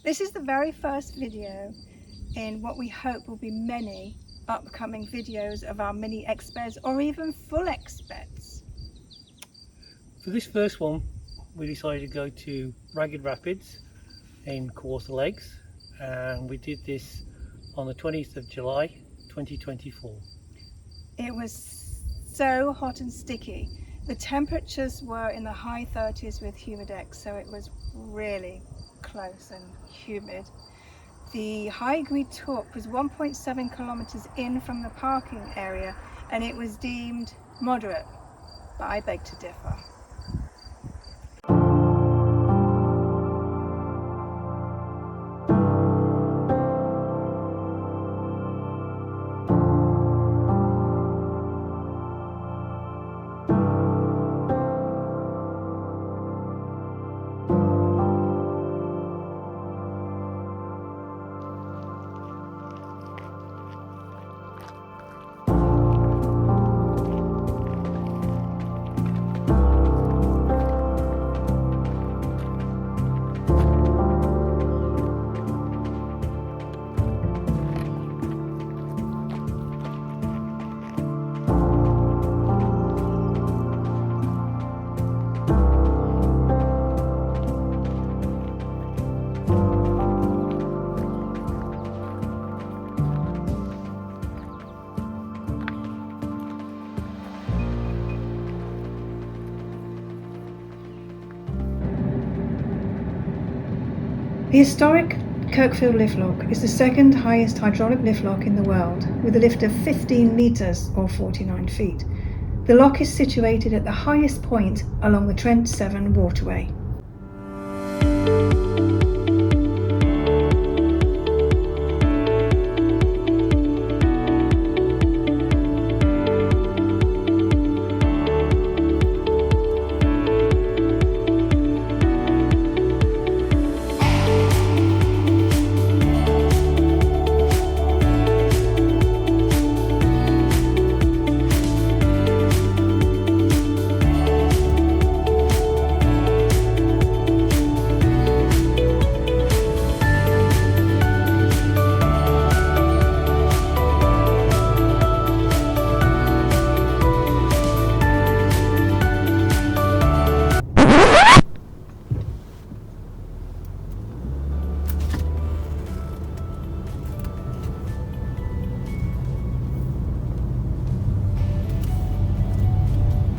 This is the very first video in what we hope will be many upcoming videos of our mini expeds or even full expeds. For this first one, we decided to go to Ragged Rapids in Kawartha Lakes, and we did this on the 20th of July 2024. It was so hot and sticky. The temperatures were in the high 30s with humidex, so it was really close and humid. The high agreed talk was 1.7 kilometers in from the parking area, and it was deemed moderate, but I beg to differ. The historic Kirkfield lift lock is the second highest hydraulic lift lock in the world, with a lift of 15 metres or 49 feet. The lock is situated at the highest point along the Trent Severn waterway.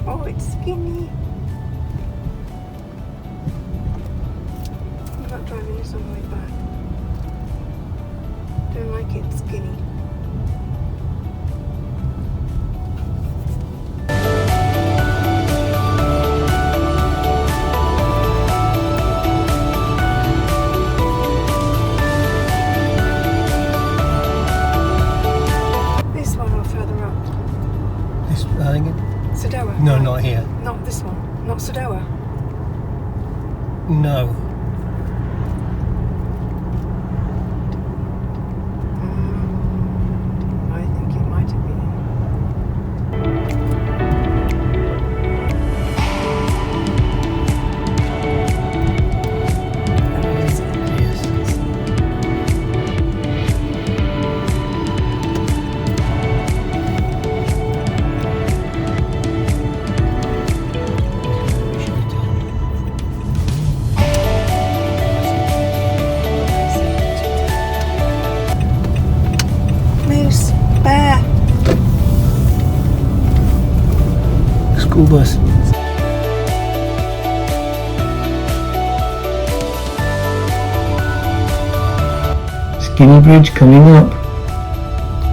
Oh, it's skinny. I'm not driving this on the way back. Don't like it skinny. This one or further up? This Birmingham? Sadowa? No, not here. Not this one. Not Sadowa. No. I think it might have been. Moose, bear. School bus. Skinny Bridge coming up.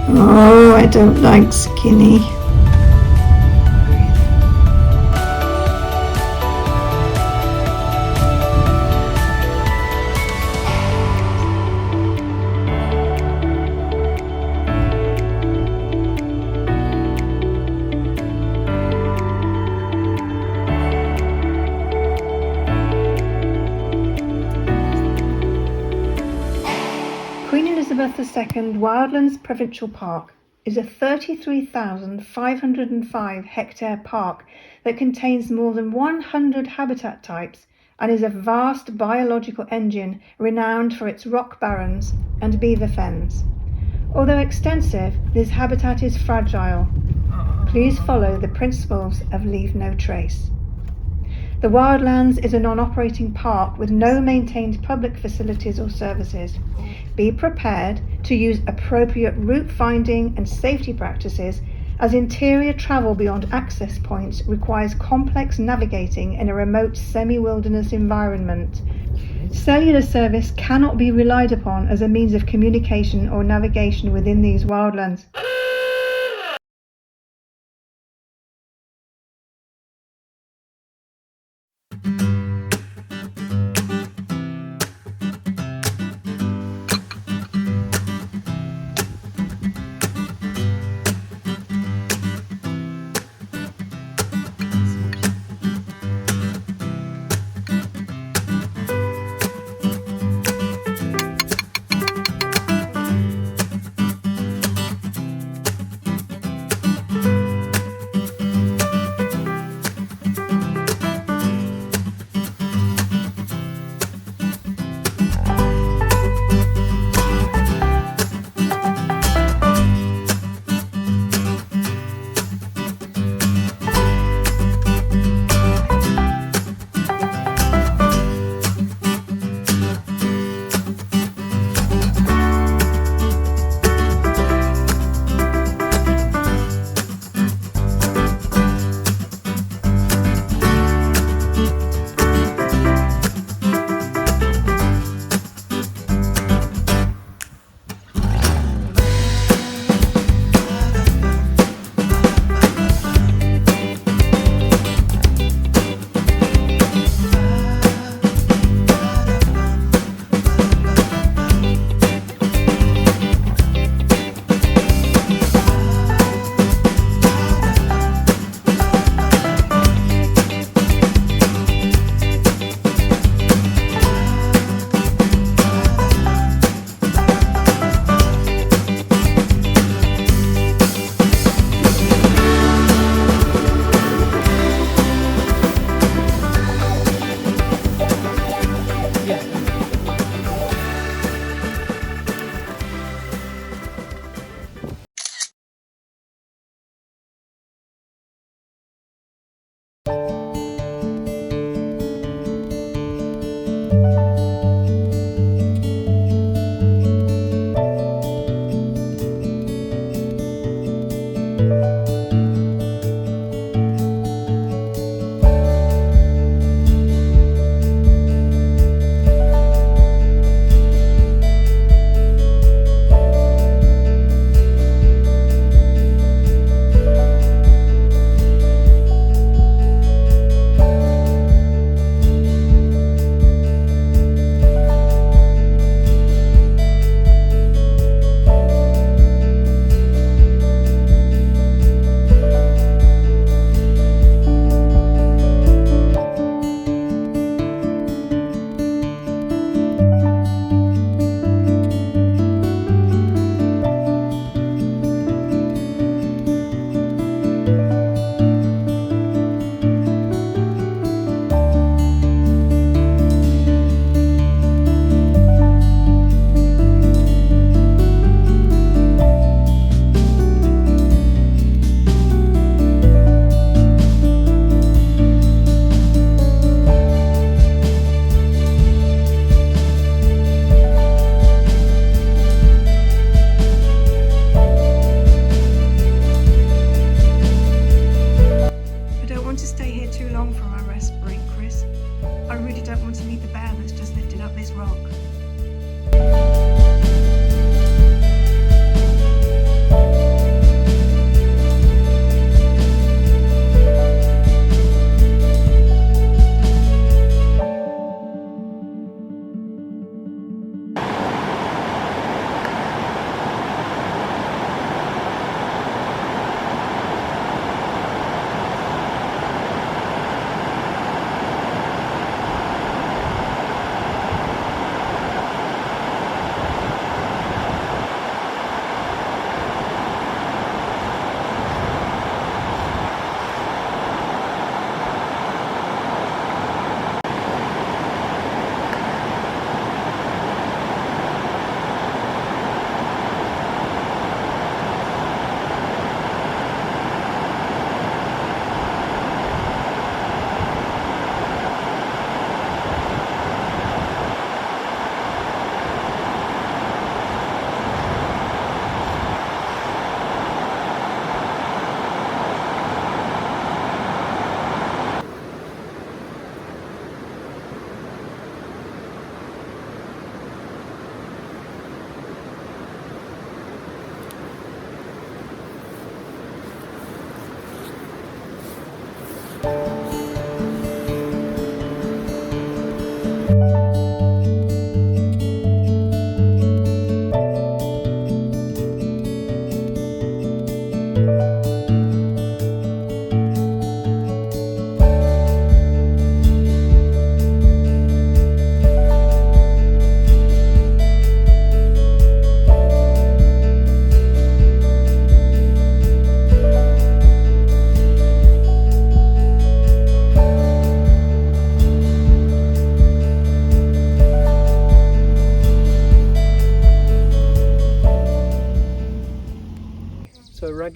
Oh, I don't like skinny. Queen Elizabeth II Wildlands Provincial Park is a 33,505 hectare park that contains more than 100 habitat types and is a vast biological engine renowned for its rock barrens and beaver fens. Although extensive, this habitat is fragile. Please follow the principles of leave no trace. The Wildlands is a non-operating park with no maintained public facilities or services. Be prepared to use appropriate route finding and safety practices, as interior travel beyond access points requires complex navigating in a remote semi-wilderness environment. Cellular service cannot be relied upon as a means of communication or navigation within these wildlands.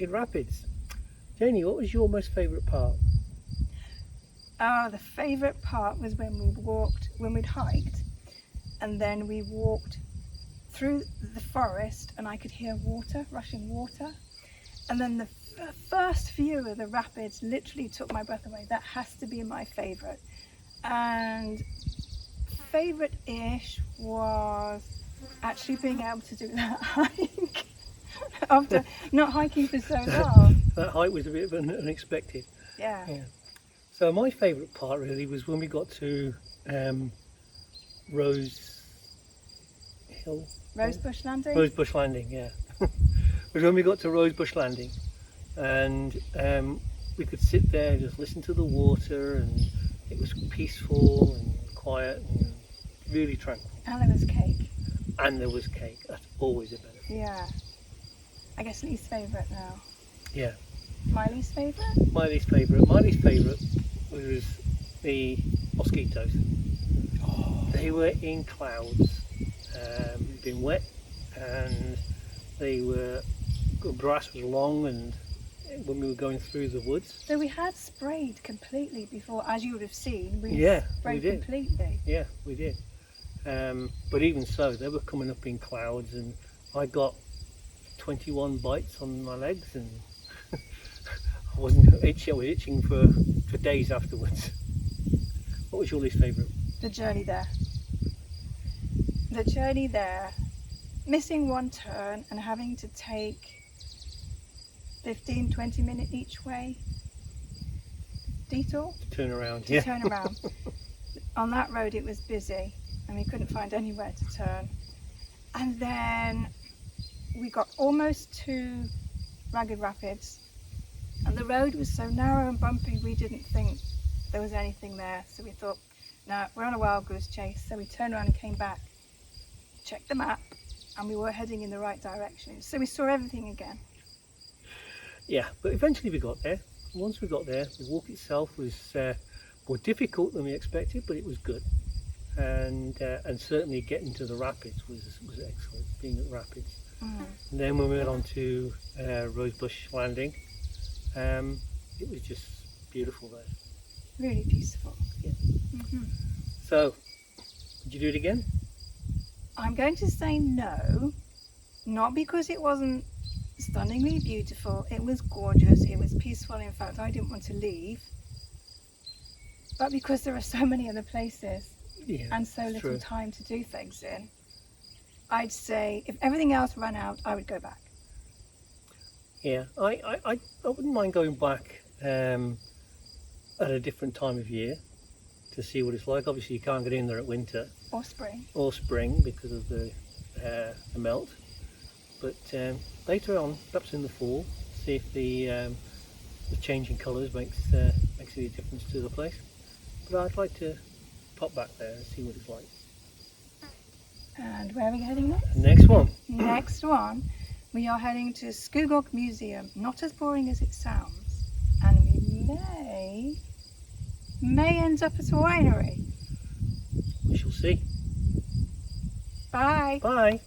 Ragged Rapids. Janie, what was your most favourite part? Oh, the favourite part was when we'd hiked, and then we walked through the forest, and I could hear water, rushing water, and then the first view of the rapids literally took my breath away. That has to be my favourite. And favourite-ish was actually being able to do that hike after not hiking for so long. That hike was a bit unexpected. Yeah. So my favourite part really was when we got to Rosebush Landing? Rosebush Landing, yeah. It was when we got to Rosebush Landing, and we could sit there and just listen to the water, and it was peaceful and quiet and really tranquil. And there was cake. And there was cake. That's always a benefit. Yeah. I guess least favourite now. Yeah. My least favourite? My least favourite was the mosquitoes. Oh. They were in clouds. It'd been wet, and the grass was long, and when we were going through the woods. So we had sprayed completely before, as you would have seen. We sprayed did. Completely. Yeah, we did. But even so, they were coming up in clouds, and I got 21 bites on my legs, and I wasn't itchy. I was itching for days afterwards. What was your least favourite? The journey there. The journey there, missing one turn and having to take 15-20 minute each way detour to turn around. Turn around. On that road it was busy and we couldn't find anywhere to turn, and then we got almost to Ragged Rapids, and the road was so narrow and bumpy we didn't think there was anything there, so we thought, no, we're on a wild goose chase. So we turned around and came back, checked the map, and we were heading in the right direction, so we saw everything again. Yeah, but eventually we got there. Once we got there, the walk itself was more difficult than we expected, but it was good. And certainly getting to the rapids was excellent, being at the rapids. And then when we went on to Rosebush Landing, it was just beautiful there. Really peaceful. Yeah. So, would you do it again? I'm going to say no, not because it wasn't stunningly beautiful. It was gorgeous, it was peaceful. In fact, I didn't want to leave, but because there are so many other places and so little time to do things in, I'd say if everything else ran out, I would go back. Yeah, I wouldn't mind going back at a different time of year to see what it's like. Obviously you can't get in there at winter or spring because of the melt, but later on, perhaps in the fall, see if the changing colours makes any difference to the place. But I'd like to pop back there and see what it's like. And where are we heading next? Next one. Next one, we are heading to Scugog Museum. Not as boring as it sounds, and we may end up at a winery. We shall see. Bye. Bye.